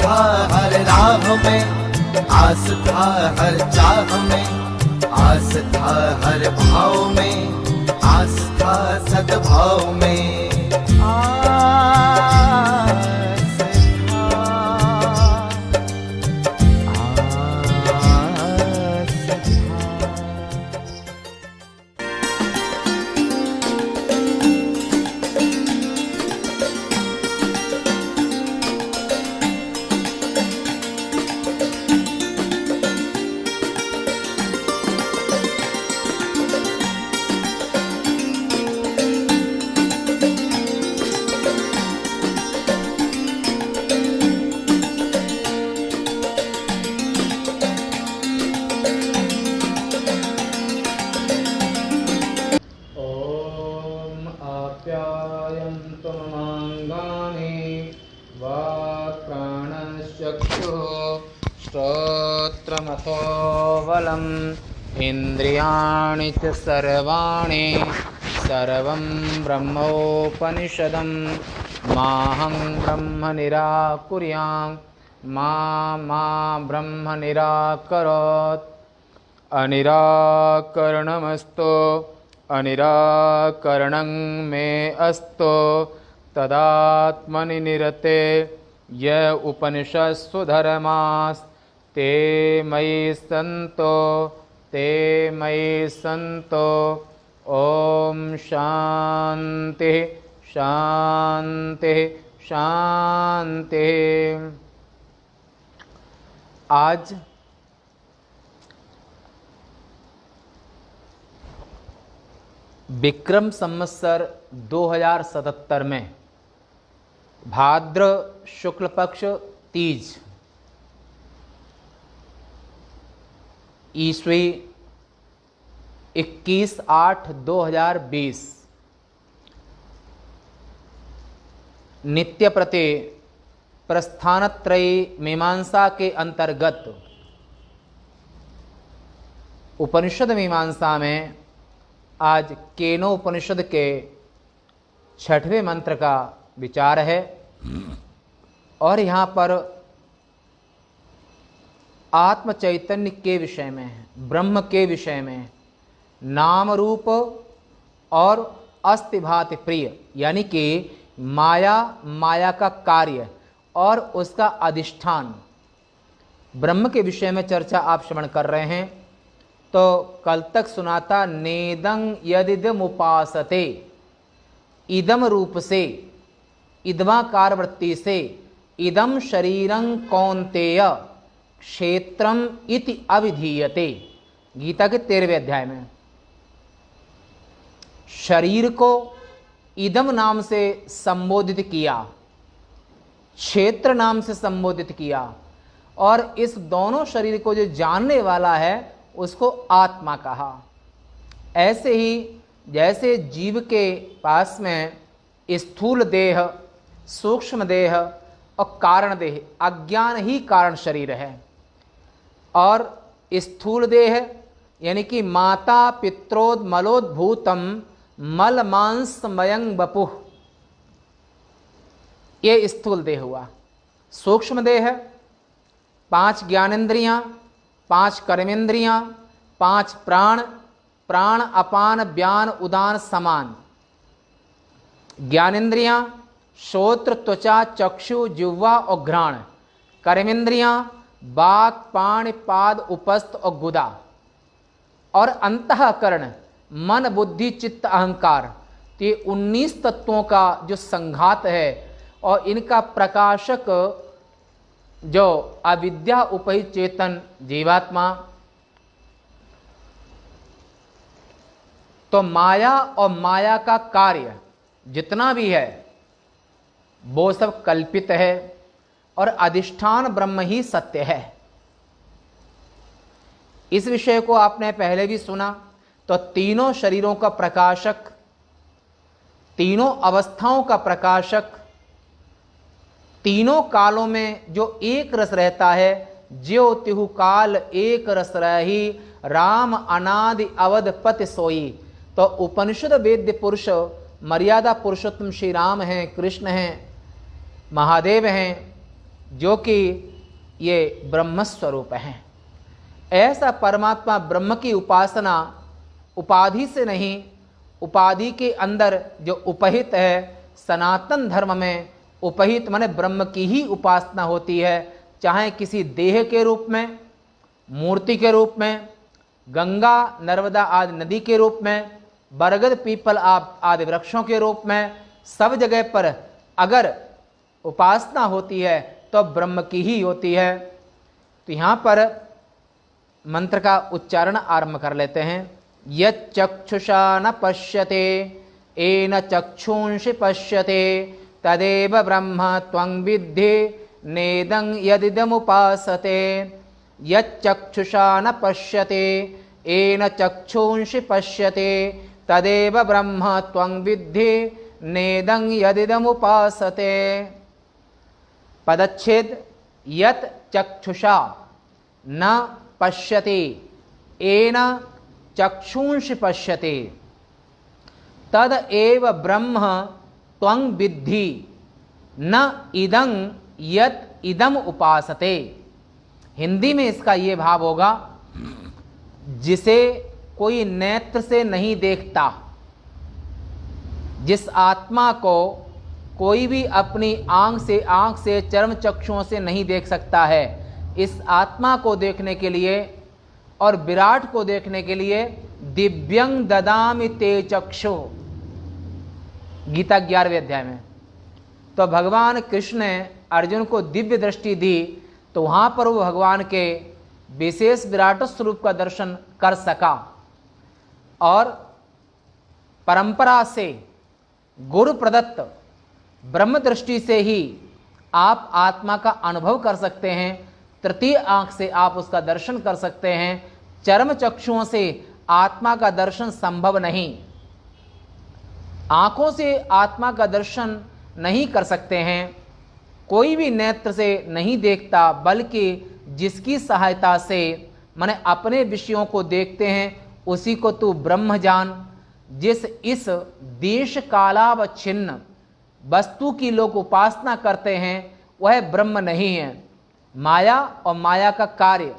था हर राह में, आस था हर चाह में, आस था हर भाव में, आस था सद्भाव में। श्रोत्रमथो बलम् इन्द्रियाणि च सर्वाणि सर्वं ब्रह्मोपनिषदं माहं ब्रह्म निराकुर्यां मा ब्रह्म निराकरोत्। अनिराकरणमस्तु अनिराकरणं मे अस्तु तदात्मनि निरते य उपनिषत्सु धर्मास्ते मयि सन्तो ओम शांति शांति शांति। आज विक्रम संवत्सर 2077 में भाद्र शुक्ल पक्ष तीज ईस्वी 21/8/2020 नित्य प्रति प्रस्थानत्रयी मीमांसा के अंतर्गत उपनिषद मीमांसा में आज केनो उपनिषद के 6वें मंत्र का विचार है और यहाँ पर आत्म चैतन्य के विषय में है, ब्रह्म के विषय में, नाम रूप और अस्तिभाति प्रिय यानी कि माया का कार्य और उसका अधिष्ठान ब्रह्म के विषय में चर्चा आप श्रवण कर रहे हैं। तो कल तक सुनाता नेदं यदिदम उपासते, इदम रूप से, इदमाकार वृत्ति से, इदम शरीरं कौन्तेय क्षेत्रम इति अविधीयते। गीता के 13वें अध्याय में शरीर को इदम नाम से संबोधित किया, क्षेत्र नाम से संबोधित किया और इस दोनों शरीर को जो जानने वाला है उसको आत्मा कहा। ऐसे ही जैसे जीव के पास में स्थूल देह, सूक्ष्म देह और कारण देह, अज्ञान ही कारण शरीर है और स्थूल देह यानी कि माता पित्रोदमलोद्भूतम मल मांसमयं बपुः, ये स्थूल देह हुआ। सूक्ष्म देह 5 ज्ञानेन्द्रियां, 5 कर्मेंद्रियां, 5 प्राण, प्राण अपान व्यान उदान समान। ज्ञानेन्द्रियां श्रोत्र त्वचा चक्षु जिह्वा और घ्राण। कर्मेंद्रियां वाक् पाण पाद उपस्थ और गुदा। और अंतःकरण मन बुद्धि चित्त अहंकार। तो ये 19 तत्वों का जो संघात है और इनका प्रकाशक जो अविद्या उपहित चेतन जीवात्मा। तो माया और माया का कार्य जितना भी है वो सब कल्पित है और अधिष्ठान ब्रह्म ही सत्य है। इस विषय को आपने पहले भी सुना। तो तीनों शरीरों का प्रकाशक, तीनों अवस्थाओं का प्रकाशक, तीनों कालों में जो एक रस रहता है, ज्यो तिहु काल एक रस रही, राम अनादि अवध पति सोई। तो उपनिषद वेद्य पुरुष मर्यादा पुरुषोत्तम श्री राम हैं, कृष्ण हैं, महादेव हैं, जो कि ये ब्रह्म स्वरूप हैं। ऐसा परमात्मा ब्रह्म की उपासना उपाधि से नहीं, उपाधि के अंदर जो उपहित है, सनातन धर्म में उपहित माने ब्रह्म की ही उपासना होती है, चाहे किसी देह के रूप में, मूर्ति के रूप में, गंगा नर्मदा आदि नदी के रूप में, बरगद पीपल आदि वृक्षों के रूप में, सब जगह पर अगर उपासना होती है तो ब्रह्म की ही होती है। तो यहाँ पर मंत्र का उच्चारण आरंभ कर लेते हैं। यच्चक्षुषा न पश्यते येन चक्षुंषि पश्यते तदेव ब्रह्म त्वं विद्धि नेदं यदिदमुपासते। यच्चक्षुषा न पश्यते येन चक्षुंषि पश्यते तदेव ब्रह्म त्वं विद्धि नेदं यदिदमुपासते। पदच्छेद यत् चक्षुषा न पश्यते येन चक्षुंषि पश्यते तद एव ब्रह्म त्वं विद्धि न इदं यत् इदम उपासते। हिंदी में इसका ये भाव होगा, जिसे कोई नेत्र से नहीं देखता, जिस आत्मा को कोई भी अपनी आंख से चर्म चक्षुओं से नहीं देख सकता है, इस आत्मा को देखने के लिए और विराट को देखने के लिए दिव्यं ददामि ते चक्षु, गीता 11वें अध्याय में। तो भगवान कृष्ण ने अर्जुन को दिव्य दृष्टि दी, तो वहाँ पर वो भगवान के विशेष विराट स्वरूप का दर्शन कर सका। और परंपरा से गुरु प्रदत्त ब्रह्म दृष्टि से ही आप आत्मा का अनुभव कर सकते हैं, तृतीय आंख से आप उसका दर्शन कर सकते हैं। चर्म चक्षुओं से आत्मा का दर्शन संभव नहीं, आंखों से आत्मा का दर्शन नहीं कर सकते हैं, कोई भी नेत्र से नहीं देखता, बल्कि जिसकी सहायता से माने अपने विषयों को देखते हैं उसी को तू ब्रह्म जान। जिस इस देश कालावच्छिन्न वस्तु की लोग उपासना करते हैं वह ब्रह्म नहीं है। माया और माया का कार्य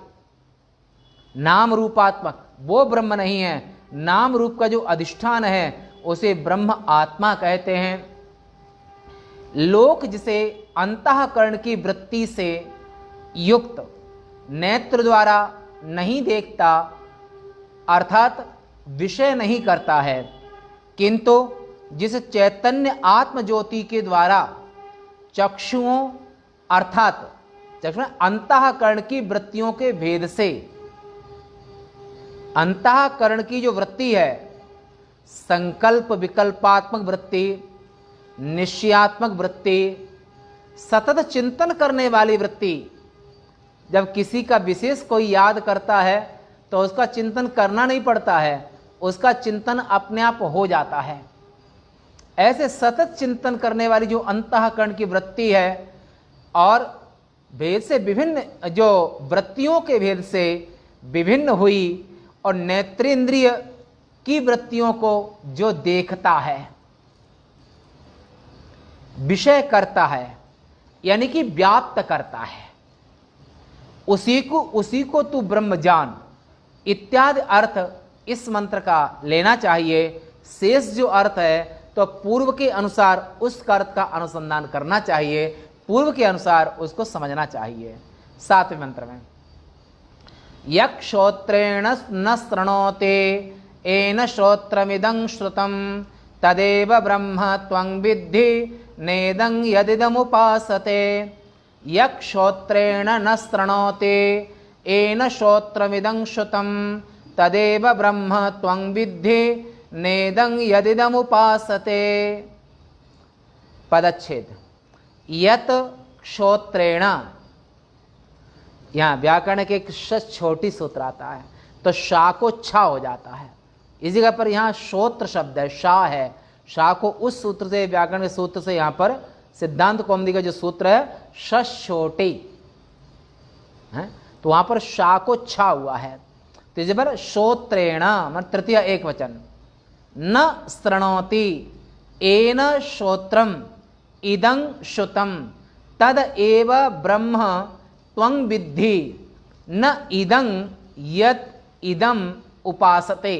नाम रूपात्मक वो ब्रह्म नहीं है, नाम रूप का जो अधिष्ठान है उसे ब्रह्म आत्मा कहते हैं। लोक जिसे अंतःकरण की वृत्ति से युक्त नेत्र द्वारा नहीं देखता, अर्थात विषय नहीं करता है, किंतु जिस चैतन्य आत्म ज्योति के द्वारा चक्षुओं अर्थात अंतःकरण की वृत्तियों के भेद से, अंतःकरण की जो वृत्ति है, संकल्प विकल्पात्मक वृत्ति, निश्चयात्मक वृत्ति, सतत चिंतन करने वाली वृत्ति, जब किसी का विशेष कोई याद करता है तो उसका चिंतन करना नहीं पड़ता है, उसका चिंतन अपने आप हो जाता है। ऐसे सतत चिंतन करने वाली जो अंतःकरण की वृत्ति है और भेद से विभिन्न जो वृत्तियों के भेद से विभिन्न हुई और नेत्रेंद्रिय की वृत्तियों को जो देखता है, विषय करता है, यानी कि व्याप्त करता है, उसी को तू ब्रह्म जान इत्यादि अर्थ इस मंत्र का लेना चाहिए। शेष जो अर्थ है तो पूर्व के अनुसार उस अर्थ का अनुसंधान करना चाहिए, पूर्व के अनुसार उसको समझना चाहिए। 7वें मंत्र में यक् श्रोत्रेण न शृणोते येन श्रोत्रमिदं श्रुतं तदेव ब्रह्म त्वं विद्धि नेदं यदिदमुपासते। यक् श्रोत्रेण न शृणोते येन श्रोत्रमिदं श्रुतं तदेव ब्रह्म त्वं विद्धि नेदं यदिदमुपासते। पदच्छेद यत श्रोत्रेण, यहाँ व्याकरण के एक छोटी सूत्र आता है तो शा को छा हो जाता है, इसी जगह पर यहाँ श्रोत्र शब्द है, शा है, शा को उस सूत्र से, व्याकरण के सूत्र से यहाँ पर सिद्धांत कौमुदी का जो सूत्र है छोटी है, तो वहाँ पर शा को छा हुआ है। तो इस पर श्रोत्रेण मतलब तृतीय एक वचन, न शृणोति येन श्रोत्रम इदं श्रुतं तद एव ब्रह्म त्वं विद्धि न इदं यत् इदम उपासते।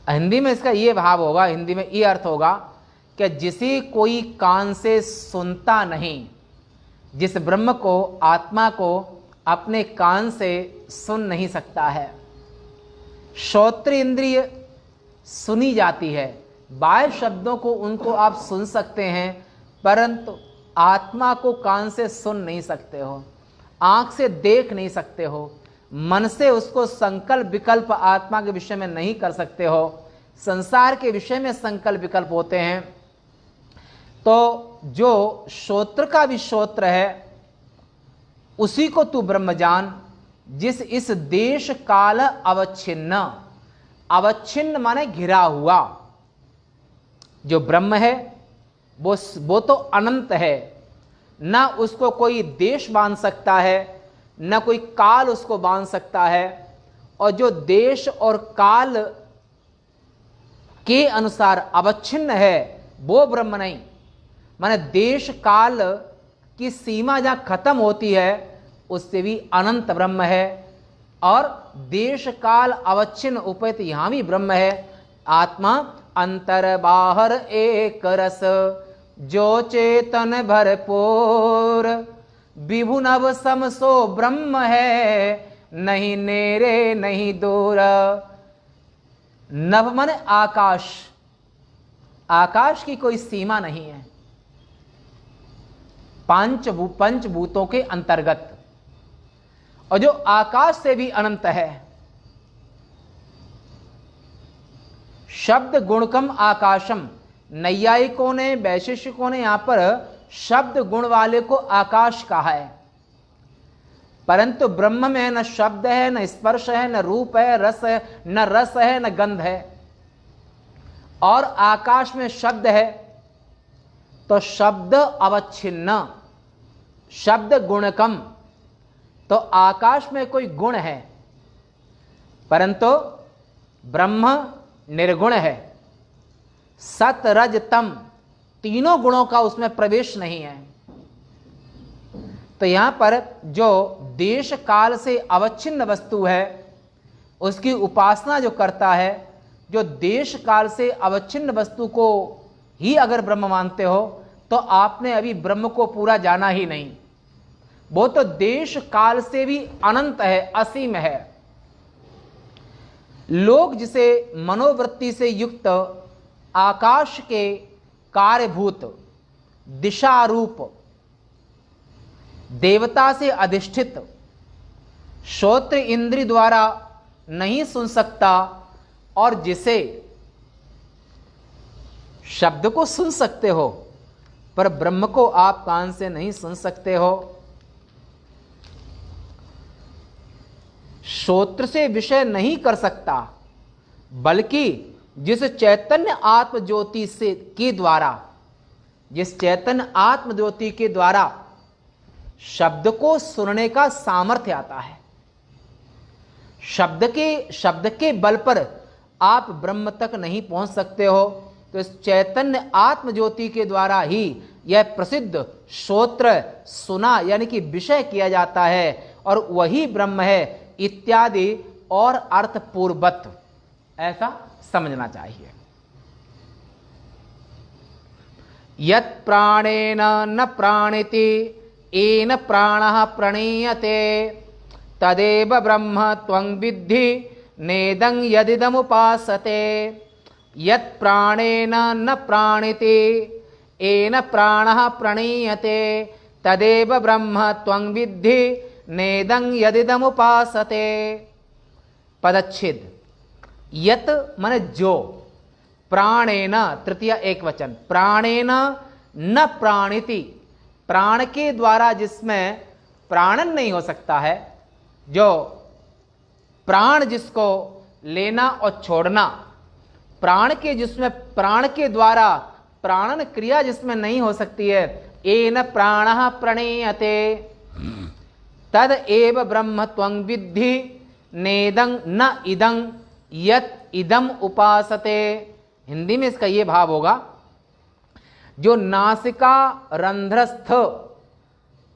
हिंदी में इसका ये भाव होगा, हिंदी में ये अर्थ होगा कि जिसे कोई कान से सुनता नहीं, जिस ब्रह्म को, आत्मा को अपने कान से सुन नहीं सकता है। श्रोत्र इंद्रिय सुनी जाती है, बाह्य शब्दों को उनको आप सुन सकते हैं, परंतु आत्मा को कान से सुन नहीं सकते हो, आंख से देख नहीं सकते हो, मन से उसको संकल्प विकल्प आत्मा के विषय में नहीं कर सकते हो। संसार के विषय में संकल्प विकल्प होते हैं। तो जो श्रोत्र का भी श्रोत्र है उसी को तू ब्रह्म जान, जिस इस देश काल अवच्छिन्न, अवच्छिन्न माने घिरा हुआ, जो ब्रह्म है वो तो अनंत है, ना उसको कोई देश बांध सकता है, न कोई काल उसको बांध सकता है। और जो देश और काल के अनुसार अवच्छिन्न है वो ब्रह्म नहीं, माने देश काल की सीमा जहां खत्म होती है उससे भी अनंत ब्रह्म है, और देश काल अवच्छिन्न उपैत यहां भी ब्रह्म है। आत्मा अंतर बाहर एक रस, जो चेतन भरपूर, विभु नभ सम सो ब्रह्म है, नहीं नेरे नहीं दूर। नभ माने आकाश, आकाश की कोई सीमा नहीं है, पंचभूतों के अंतर्गत, और जो आकाश से भी अनंत है। शब्द गुणकम आकाशम, नैयायिकों ने, वैशेषिकों ने यहां पर शब्द गुण वाले को आकाश कहा है, परंतु ब्रह्म में न शब्द है, न स्पर्श है, न रूप है, रस है, न रस है, न गंध है, और आकाश में शब्द है। तो शब्द अवच्छिन्न, शब्द गुणकम, तो आकाश में कोई गुण है, परंतु ब्रह्म निर्गुण है। सत रज तम, तीनों गुणों का उसमें प्रवेश नहीं है। तो यहां पर जो देश काल से अवच्छिन्न वस्तु है उसकी उपासना जो करता है, जो देश काल से अवच्छिन्न वस्तु को ही अगर ब्रह्म मानते हो तो आपने अभी ब्रह्म को पूरा जाना ही नहीं। वो तो देश काल से भी अनंत है, असीम है। लोग जिसे मनोवृत्ति से युक्त आकाश के कार्यभूत दिशारूप देवता से अधिष्ठित श्रोत्र इंद्रिय द्वारा नहीं सुन सकता, और जिसे शब्द को सुन सकते हो पर ब्रह्म को आप कान से नहीं सुन सकते हो। श्रोत्र से विषय नहीं कर सकता, बल्कि जिस चैतन्य आत्म ज्योति से के द्वारा, जिस चैतन्य आत्म ज्योति के द्वारा शब्द को सुनने का सामर्थ्य आता है, शब्द के बल पर आप ब्रह्म तक नहीं पहुंच सकते हो। तो इस चैतन्य आत्म ज्योति के द्वारा ही यह प्रसिद्ध श्रोत्र सुना, यानी कि विषय किया जाता है, और वही ब्रह्म है इत्यादि और अर्थ पूर्वत ऐसा समझना चाहिए। यत् प्राणेन न प्राणिति येन प्राणः प्रणीयते, तदेव ब्रह्म त्वं विद्धि नेदं यदिदमुपासते। यत् प्राणेन न प्राणिति येन प्राणः प्रणीयते, तदेव ब्रह्म त्वं विद्धि नेदं यदिदमुपासते। पदच्छेद। यत् माने जो, प्राणेन तृतीय एक वचन, प्राणेन न प्राणिति, प्राण के द्वारा जिसमें प्राणन नहीं हो सकता है, जो प्राण जिसको लेना और छोड़ना, प्राण के जिसमें प्राण के द्वारा प्राणन क्रिया जिसमें नहीं हो सकती है, येन प्राणः प्रणीयते तद एव ब्रह्म त्वं विद्धि नेदं न इदं यत् इदम उपासते। हिंदी में इसका ये भाव होगा, जो नासिका रंध्रस्थ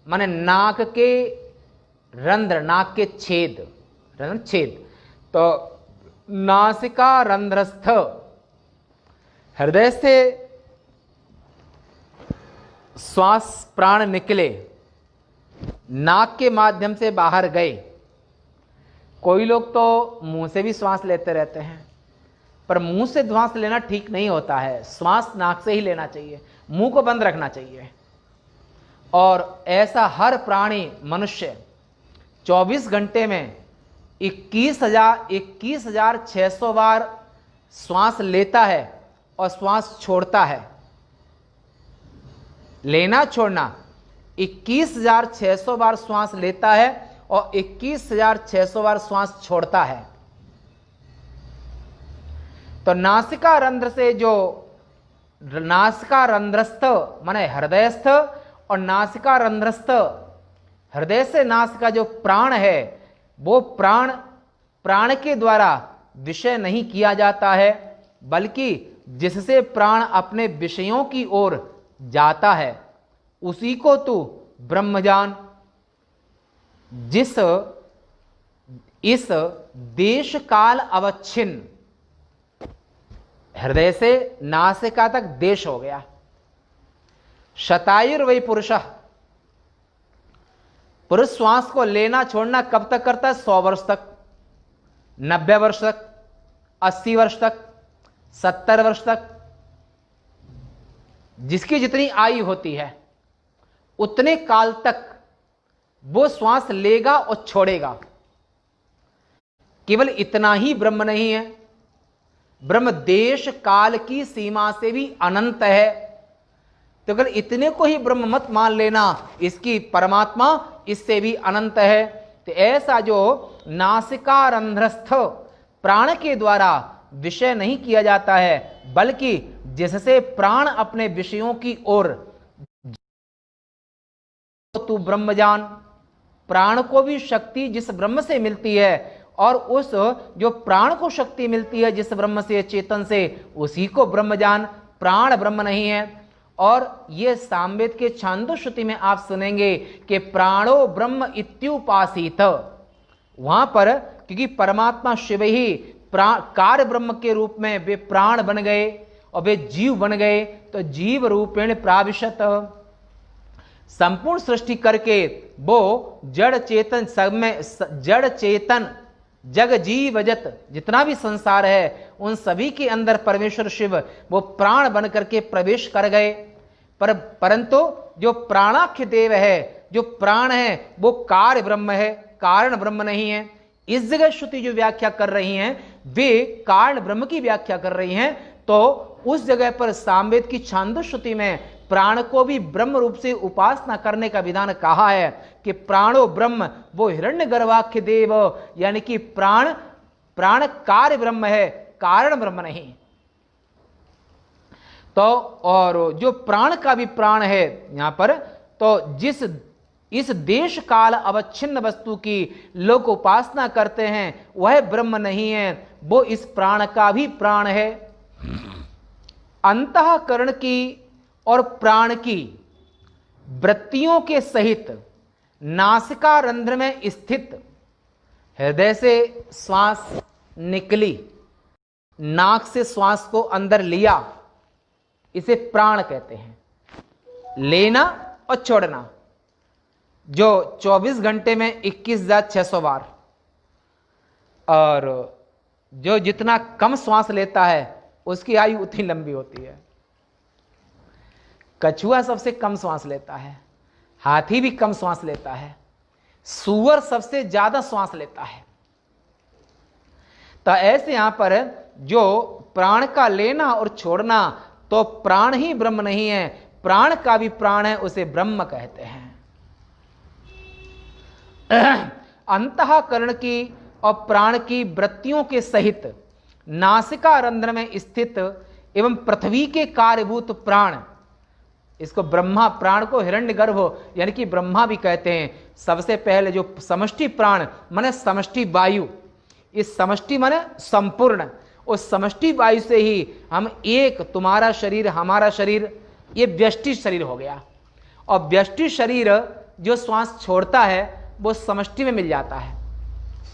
माने नाक के रंध्र, नाक के छेद, रंध्र छेद, तो नासिका रंध्रस्थ हृदय से श्वास प्राण निकले, नाक के माध्यम से बाहर गए। कोई लोग तो मुंह से भी श्वास लेते रहते हैं, पर मुंह से श्वास लेना ठीक नहीं होता है, श्वास नाक से ही लेना चाहिए, मुंह को बंद रखना चाहिए। और ऐसा हर प्राणी मनुष्य 24 घंटे में 21,600 बार श्वास लेता है और श्वास छोड़ता है। लेना छोड़ना 21,600 बार श्वास लेता है और 21,600 बार श्वास छोड़ता है। तो नासिका रंध्र से जो नासिका रंध्रस्थ माने हृदयस्थ और नासिका रंध्रस्थ, हृदय से नासिका जो प्राण है वो प्राण के द्वारा विषय नहीं किया जाता है, बल्कि जिससे प्राण अपने विषयों की ओर जाता है उसी को तू ब्रह्म जान। जिस इस देश काल अवच्छिन्न, हृदय से नासिका तक देश हो गया। शतायुर्वै पुरुषः, पुरुष श्वास को लेना छोड़ना कब तक करता है? 100 वर्ष तक, 90 वर्ष तक, 80 वर्ष तक, 70 वर्ष तक। जिसकी जितनी आयु होती है उतने काल तक वो श्वास लेगा और छोड़ेगा। केवल इतना ही ब्रह्म नहीं है, ब्रह्म देश काल की सीमा से भी अनंत है। तो अगर इतने को ही ब्रह्म मत मान लेना, इसकी परमात्मा इससे भी अनंत है। तो ऐसा जो नासिका रंध्रस्थ प्राण के द्वारा विषय नहीं किया जाता है, बल्कि जिससे प्राण अपने विषयों की ओर, तू ब्रह्म जान। प्राण को भी शक्ति जिस ब्रह्म से मिलती है और उस जो प्राण को शक्ति मिलती है जिस ब्रह्म से, चेतन से, उसी को ब्रह्म जान। प्राण ब्रह्म नहीं है। और ये सामवेद के छांदोश्रुति में आप सुनेंगे कि प्राणो ब्रह्म इत्युपासित। वहां पर क्योंकि परमात्मा शिव ही कार्य ब्रह्म के रूप में वे प्राण बन गए और वे जीव बन गए, तो जीव रूपेण प्राविशत, संपूर्ण सृष्टि करके वो जड़ चेतन सब में, जड़ चेतन जग जीवजत जितना भी संसार है उन सभी के अंदर परमेश्वर शिव वो प्राण बन करके प्रवेश कर गए। परंतु जो प्राणाख्य देव है, जो प्राण है, वो कार्य ब्रह्म है, कारण ब्रह्म नहीं है। इस जगह श्रुति जो व्याख्या कर रही हैं वे कारण ब्रह्म की व्याख्या कर रही हैं। तो उस जगह पर सामवेद की छांदो श्रुति में प्राण को भी ब्रह्म रूप से उपासना करने का विधान कहा है कि प्राणो ब्रह्म, वो हिरण्यगर्भाख्य देव, यानी कि प्राण कार्य ब्रह्म है, कारण ब्रह्म नहीं। तो और जो प्राण का भी प्राण है यहां पर, तो इस देश काल अवच्छिन्न वस्तु की लोग उपासना करते हैं वह ब्रह्म नहीं है, वो इस प्राण का भी प्राण है। अंतःकरण की और प्राण की वृत्तियों के सहित नासिका रंध्र में स्थित हृदय से श्वास निकली, नाक से श्वास को अंदर लिया, इसे प्राण कहते हैं। लेना और छोड़ना जो 24 घंटे में 21,600 बार, और जो जितना कम श्वास लेता है उसकी आयु उतनी लंबी होती है। कछुआ सबसे कम श्वास लेता है, हाथी भी कम श्वास लेता है, सूअर सबसे ज्यादा श्वास लेता है। तो ऐसे यहां पर जो प्राण का लेना और छोड़ना, तो प्राण ही ब्रह्म नहीं है, प्राण का भी प्राण है, उसे ब्रह्म कहते हैं। अंतःकरण की और प्राण की वृत्तियों के सहित नासिका रंध्र में स्थित एवं पृथ्वी के कार्यभूत प्राण, इसको ब्रह्मा, प्राण को हिरण्यगर्भ यानी कि ब्रह्मा भी कहते हैं। सबसे पहले जो समष्टि प्राण माने समष्टि वायु, इस समष्टि माने संपूर्ण, उस समष्टि वायु से ही हम एक, तुम्हारा शरीर, हमारा शरीर, ये व्यष्टि शरीर हो गया। और व्यष्टि शरीर जो श्वास छोड़ता है वो समष्टि में मिल जाता है,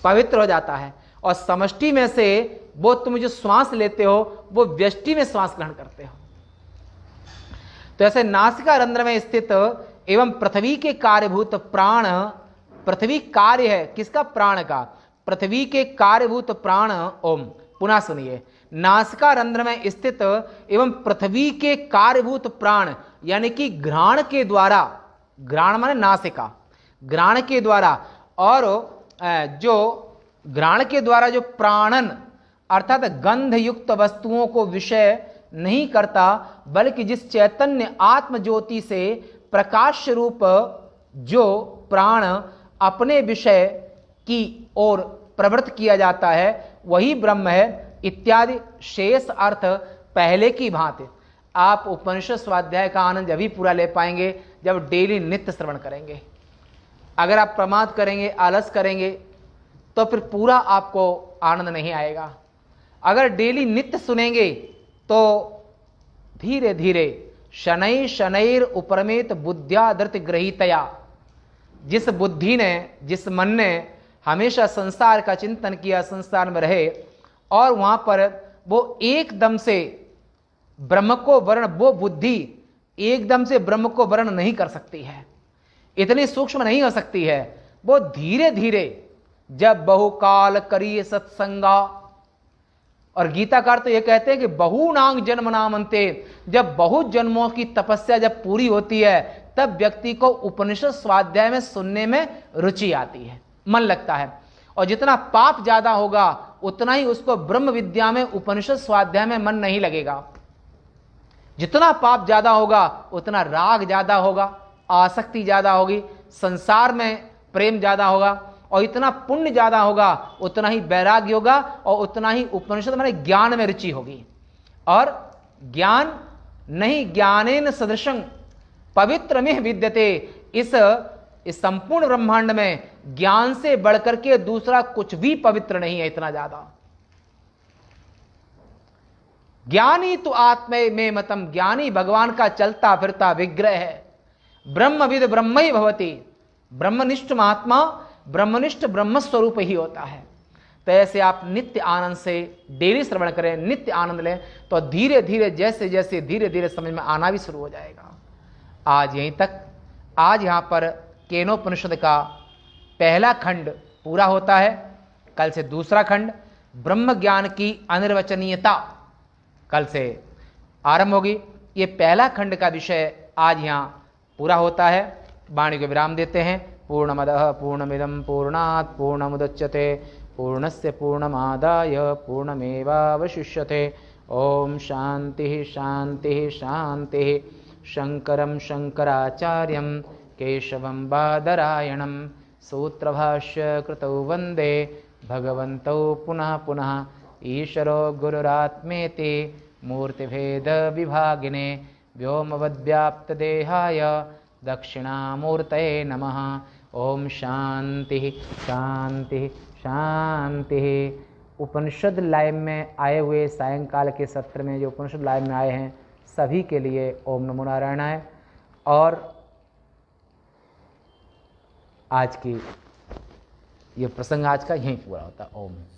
पवित्र हो जाता है। और समष्टि में से वो तुम जो श्वास लेते हो वो व्यष्टि में श्वास ग्रहण करते हो। तो ऐसे नासिका रंध्र में स्थित एवं पृथ्वी के कार्यभूत प्राण, पृथ्वी कार्य है किसका? प्राण का। पृथ्वी के कार्यभूत प्राण ओम। पुनः सुनिए, नासिका रंध्र में स्थित एवं पृथ्वी के कार्यभूत प्राण, यानी कि घ्राण के द्वारा, घ्राण माने नासिका, घ्राण के द्वारा, और जो घ्राण के द्वारा जो प्राणन अर्थात गंध युक्त वस्तुओं को विषय नहीं करता, बल्कि जिस चैतन्य आत्म ज्योति से प्रकाश रूप जो प्राण अपने विषय की ओर प्रवृत्त किया जाता है वही ब्रह्म है, इत्यादि शेष अर्थ पहले की भांति आप उपनिषद स्वाध्याय का आनंद अभी पूरा ले पाएंगे जब डेली नित्य श्रवण करेंगे। अगर आप प्रमाद करेंगे, आलस करेंगे, तो फिर पूरा आपको आनंद नहीं आएगा। अगर डेली नित्य सुनेंगे तो धीरे धीरे शनै शनैर उपरमेत बुद्ध्या धृत ग्रहीतया, जिस बुद्धि ने, जिस मन ने हमेशा संसार का चिंतन किया, संसार में रहे और वहां पर वो एकदम से ब्रह्म को वर्ण, वो बुद्धि एकदम से ब्रह्म को वर्ण नहीं कर सकती है, इतनी सूक्ष्म नहीं हो सकती है। वो धीरे धीरे जब बहुकाल करिए सत्संगा, और गीताकार तो ये कहते हैं कि बहुनांग जन्म नामंते, जब बहुत जन्मों की तपस्या जब पूरी होती है तब व्यक्ति को उपनिषद स्वाध्याय में सुनने में रुचि आती है, मन लगता है। और जितना पाप ज्यादा होगा उतना ही उसको ब्रह्म विद्या में, उपनिषद स्वाध्याय में मन नहीं लगेगा। जितना पाप ज्यादा होगा उतना राग ज्यादा होगा, आसक्ति ज्यादा होगी, संसार में प्रेम ज्यादा होगा, और इतना पुण्य ज्यादा होगा उतना ही वैराग्य होगा, और उतना ही उपनिषद माने ज्ञान में रुचि होगी। और ज्ञान नहीं, ज्ञानेन सदृशं पवित्र में विद्यते, इस संपूर्ण ब्रह्मांड में ज्ञान से बढ़कर के दूसरा कुछ भी पवित्र नहीं है, इतना ज्यादा। ज्ञानी तो आत्मे में मतम, ज्ञानी भगवान का चलता फिरता विग्रह है। ब्रह्मविद ब्रह्म ही भवति, ब्रह्मनिष्ठ महात्मा ब्रह्मनिष्ठ ब्रह्म स्वरूप ही होता है। तो ऐसे आप नित्य आनंद से डेली श्रवण करें, नित्य आनंद लें, तो धीरे धीरे जैसे जैसे धीरे धीरे समझ में आना भी शुरू हो जाएगा। आज यहीं तक, आज यहाँ पर केनोपनिषद का पहला खंड पूरा होता है। कल से दूसरा खंड ब्रह्म ज्ञान की अनिर्वचनीयता कल से आरंभ होगी। ये पहला खंड का विषय आज यहाँ पूरा होता है। वाणी को विराम देते हैं। पूर्णमदः पूर्णमिदं पूर्णात् पूर्णमुदच्यते पूर्णस्य पूर्णमादाय पूर्णमेवावशिष्यते। ओम शांति शांति शांति। शंकरं शंकराचार्यं केशवं बादरायणं सूत्रभाष्य कृतौ वन्दे भगवन्तौ पुनः पुनः। ईश्वरो गुरुरात्मेति मूर्तिभेद विभागिने व्योमवद्व्याप्तदेहाय दक्षिणामूर्तये नमः। ओम शांति शांति शांति। उपनिषद लाइव में आए हुए सायंकाल के सत्र में जो उपनिषद लाइव में आए हैं सभी के लिए ओम नमो नारायणाय। और आज की ये प्रसंग आज का यहीं पूरा होता। ओम।